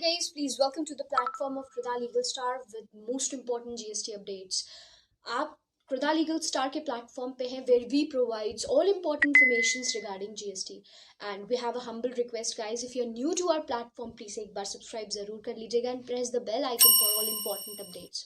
guys, please welcome to the platform of Krida Legal Star with most important GST updates. आप Krida Legal Star के platform पे हैं where we provides all important informations regarding GST and we have a humble request guys, if you're new to our platform please एक बार subscribe जरूर कर लीजिएगा and press the bell icon for all important updates.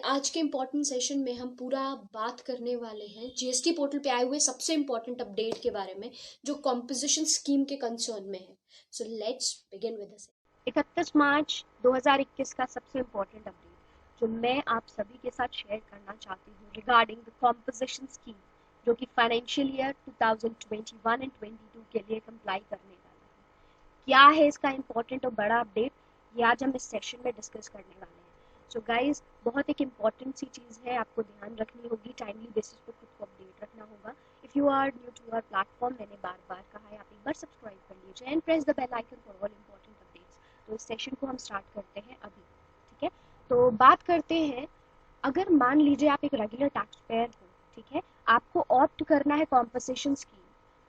आज के important session में हम पूरा बात करने वाले हैं जीएसटी पोर्टल पे आए हुए सबसे इम्पोर्टेंट अपडेट के बारे में जो कॉम्पोजिशन स्कीम के कंसर्न में है. So let's begin with this. 31 मार्च 2021 का सबसे इम्पोर्टेंट अपडेट जो मैं आप सभी के साथ शेयर करना चाहती हूँ रिगार्डिंग द कॉम्पोजिशन स्कीम जो कि फाइनेंशियल ईयर 2021 एंड 22 के लिए कंप्लाई करने वाला है. क्या है इसका इम्पोर्टेंट और बड़ा अपडेट, ये आज हम इस सेशन में डिस्कस करने वाले हैं. सो गाइज, बहुत एक इम्पॉर्टेंट सी चीज़ है, आपको ध्यान रखनी होगी, टाइमली बेसिस पर खुद को अपडेट रखना होगा. If you are new to our platform, मैंने बार बार कहा है आप एक बार सब्सक्राइब कर लीजिए and press the bell icon for all important updates. तो इस सेशन को हम स्टार्ट करते हैं अभी. ठीक है, तो बात करते हैं. अगर मान लीजिए आप एक रेगुलर टैक्स पेयर हो, ठीक है, आपको ऑप्ट करना है कॉम्पोजिशन स्कीम.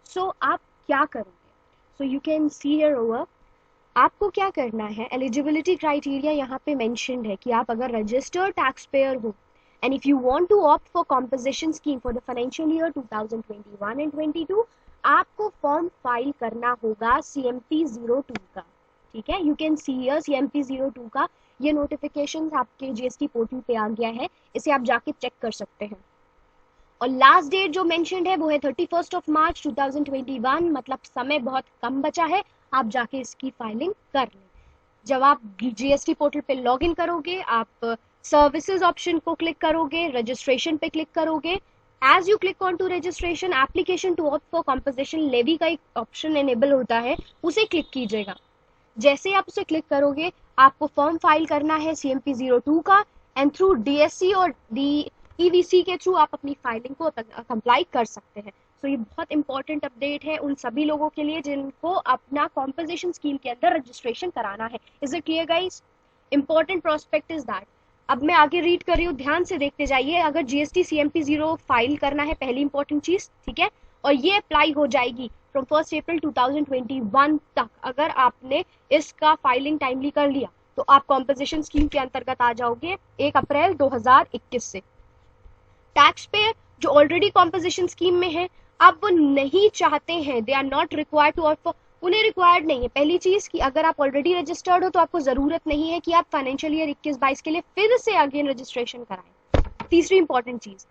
सो आप क्या करोगे? So you can see here over, आपको क्या करना है, एलिजिबिलिटी क्राइटेरिया यहाँ पे मेंशन्ड है कि आप अगर रजिस्टर्ड टैक्स पेयर हो and if you want to opt for composition scheme for the financial year 2021 and 22, आपको फॉर्म फाइल करना होगा CMP 02 का. ठीक है, you can see here CMP 02 का ये नोटिफिकेशन आपके GST पोर्टल पे आ गया है, इसे आप जाके चेक कर सकते हैं. और लास्ट डेट जो मेंशन्ड है वो है 31 मार्च 2021, मतलब समय बहुत कम बचा है, आप जाके इसकी फाइलिंग कर लें. जब आप GST पोर्टल पे लॉगिन करोगे, आप सर्विसेज ऑप्शन को क्लिक करोगे, रजिस्ट्रेशन पे क्लिक करोगे. As you click on to registration, application to opt for composition levy का एक ऑप्शन एनेबल होता है, उसे क्लिक कीजिएगा. जैसे आप उसे क्लिक करोगे, आपको फॉर्म फाइल करना है CMP 02 का एंड थ्रू DSC और EVC के थ्रू आप अपनी फाइलिंग को कंप्लाई कर सकते हैं. सो ये बहुत इंपॉर्टेंट अपडेट है उन सभी लोगों के लिए जिनको अपना कॉम्पोजिशन स्कीम के अंदर रजिस्ट्रेशन कराना है. Is it clear guys? Important prospect is that. अब मैं आगे रीड कर रही हूँ, ध्यान से देखते जाइए. अगर GST CMP 0 फाइल करना है, पहली इंपॉर्टेंट चीज, ठीक है, और ये अप्लाई हो जाएगी फ्रॉम 1 अप्रैल 2021 तक. अगर आपने इसका फाइलिंग टाइमली कर लिया तो आप कॉम्पोजिशन स्कीम के अंतर्गत आ जाओगे 1 अप्रैल 2021 से. टैक्स पेयर जो ऑलरेडी कॉम्पोजिशन स्कीम में है, अब वो नहीं चाहते हैं, they are not required to opt for, उन्हें रिक्वायर्ड नहीं है. पहली चीज कि अगर आप ऑलरेडी रजिस्टर्ड हो तो आपको जरूरत नहीं है कि आप फाइनेंशियल ईयर 21-22 के लिए फिर से अगेन रजिस्ट्रेशन कराएं. तीसरी इंपॉर्टेंट चीज,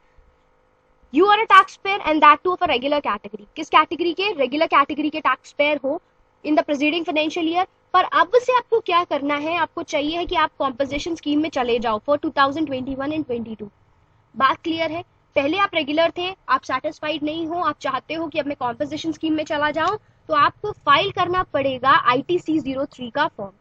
you are a tax payer and that too of a regular category. किस कैटेगरी के? रेगुलर कैटेगरी के टैक्स पेयर हो in the preceding financial year. पर अब से आपको क्या करना है, आपको चाहिए है कि आप कॉम्पोजिशन स्कीम में चले जाओ फॉर 2021 एंड 22. बात क्लियर है? पहले आप रेगुलर थे, आप सेटिस्फाइड नहीं हो, आप चाहते हो कि अब मैं कॉम्पोजिशन स्कीम में चला जाऊं, तो आपको फाइल करना पड़ेगा ITC 03 का form.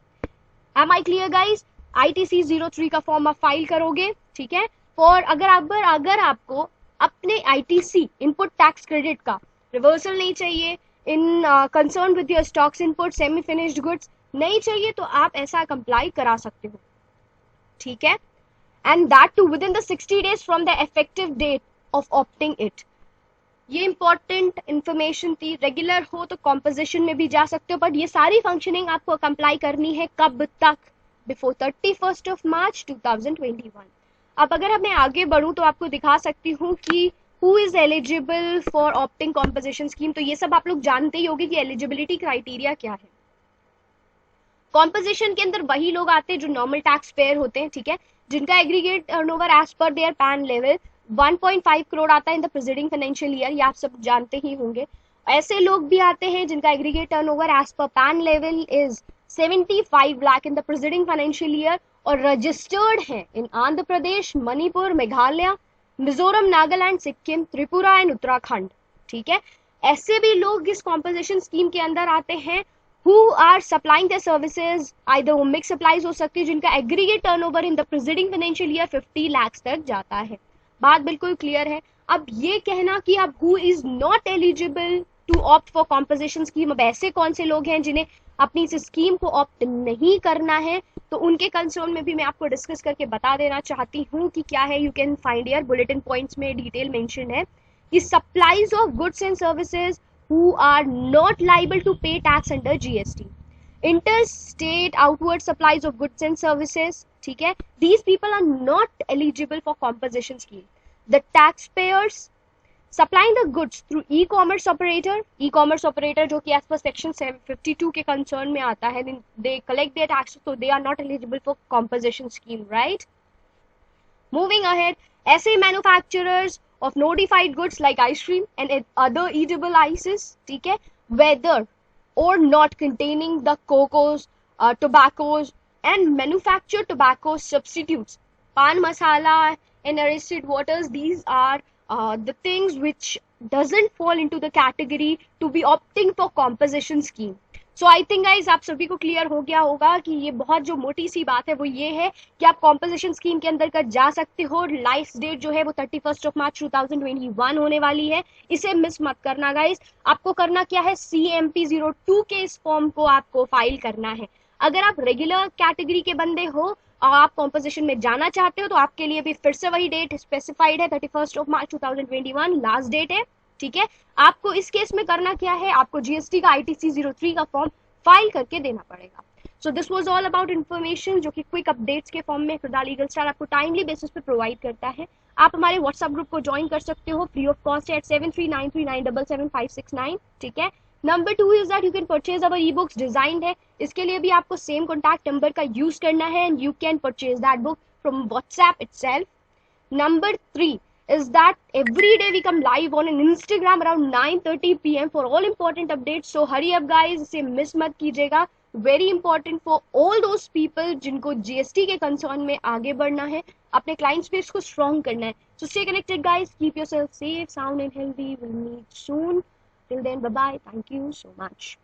Am I clear guys? ITC 03 का फॉर्म आप फाइल करोगे, ठीक है. फॉर अगर आपको अपने ITC इनपुट टैक्स क्रेडिट का रिवर्सल नहीं चाहिए, इन concern with your stocks input semi finished goods नहीं चाहिए, तो आप ऐसा कंप्लाई करा सकते हो. ठीक है, and that too within the 60 days from the effective date of opting it. ये इंपॉर्टेंट इंफॉर्मेशन थी. रेगुलर हो तो कॉम्पोजिशन में भी जा सकते हो, बट ये सारी फंक्शनिंग आपको कंप्लाई करनी है कब तक? बिफोर 31 मार्च 2021. अब अगर मैं आगे बढ़ूं तो आपको दिखा सकती हूँ कि who is eligible for opting composition scheme. तो ये सब आप लोग जानते ही होंगे कि एलिजिबिलिटी क्राइटेरिया क्या है. कॉम्पोजिशन के अंदर वही लोग आते हैं जो नॉर्मल टैक्स पेयर होते हैं, ठीक है, जिनका aggregate turnover as per their PAN level 1.5 crore आता है in the preceding financial year, ये आप सब जानते ही होंगे. ऐसे लोग भी आते हैं जिनका aggregate turnover as per PAN level is 75 lakh in the preceding financial year और रजिस्टर्ड हैं इन आंध्र प्रदेश, मणिपुर, मेघालय, मिजोरम, नागालैंड, सिक्किम, त्रिपुरा एंड उत्तराखंड. ठीक है, ऐसे भी लोग इस कॉम्पोजिशन स्कीम के अंदर आते हैं who are supplying their services, either वो mix supplies हो सकती है जिनका aggregate turnover in the preceding financial year 50 lakhs तक जाता है. बात बिल्कुल क्लियर है. अब ये कहना कि अब who is not eligible to opt for composition scheme, अब ऐसे कौन से लोग हैं जिन्हें अपनी इस स्कीम को ऑप्ट नहीं करना है, तो उनके कंसर्न में भी मैं आपको डिस्कस करके बता देना चाहती हूँ कि क्या है. You can find here bulletin points में डिटेल मेंशन है कि supplies of goods and services who are not liable to pay tax under GST. interstate outward supplies of goods and services, ठीक है, these people are not eligible for composition scheme. The taxpayers supplying the goods through e-commerce operator जो कि as per section 52 के concern में आता है, they collect their taxes, so they are not eligible for composition scheme, right? Moving ahead, ऐसे manufacturers of notified goods like ice cream and other eatable ices, ठीक है, whether or not containing the cocos, tobaccos and manufactured tobacco substitutes, pan masala and arrested waters, these are the things which doesn't fall into the category to be opting for composition scheme. So I think guys आप सभी को clear हो गया होगा कि ये बहुत जो मोटी सी बात है वो ये है कि आप कॉम्पोजिशन स्कीम के अंदर कर जा सकते हो. लास्ट डेट जो है वो 31 मार्च 2021 होने वाली है, इसे मिस मत करना गाइज. आपको करना क्या है, CMP02 के इस फॉर्म को आपको फाइल करना है. अगर आप रेगुलर कैटेगरी के बंदे हो और आप कॉम्पोजिशन में जाना चाहते हो तो आपके लिए भी फिर से वही डेट स्पेसिफाइड है, 31 मार्च 2021 लास्ट डेट है, ठीक है. आपको इस केस में करना क्या है, आपको जीएसटी का ITC 03 का फॉर्म फाइल करके देना पड़ेगा. So this was all about information जो कि क्विक अपडेट्स के फॉर्म में खुदा लीगल स्टार आपको टाइमली बेसिस पे प्रोवाइड करता है. आप हमारे व्हाट्सएप ग्रुप को ज्वाइन कर सकते हो, फ्री ऑफ कॉस्ट है, at 7393977569, ठीक है. Number 2 is that you can purchase our e books designed है. इसके लिए भी आपको सेम कॉन्टैक्ट नंबर का यूज करना है and you can purchase that book from WhatsApp itself. Number 3 is that every day we come live on an Instagram around 9:30 p.m. for all important updates. So hurry up guys, इसे miss मत कीजिएगा. Very important for all those people जिनको GST के concern में आगे बढ़ना है, अपने क्लाइंट स्पेस को स्ट्रॉन्ग करना है. So stay connected guys, keep yourself safe, sound and healthy. We'll meet soon. Till then, bye bye. Thank you so much.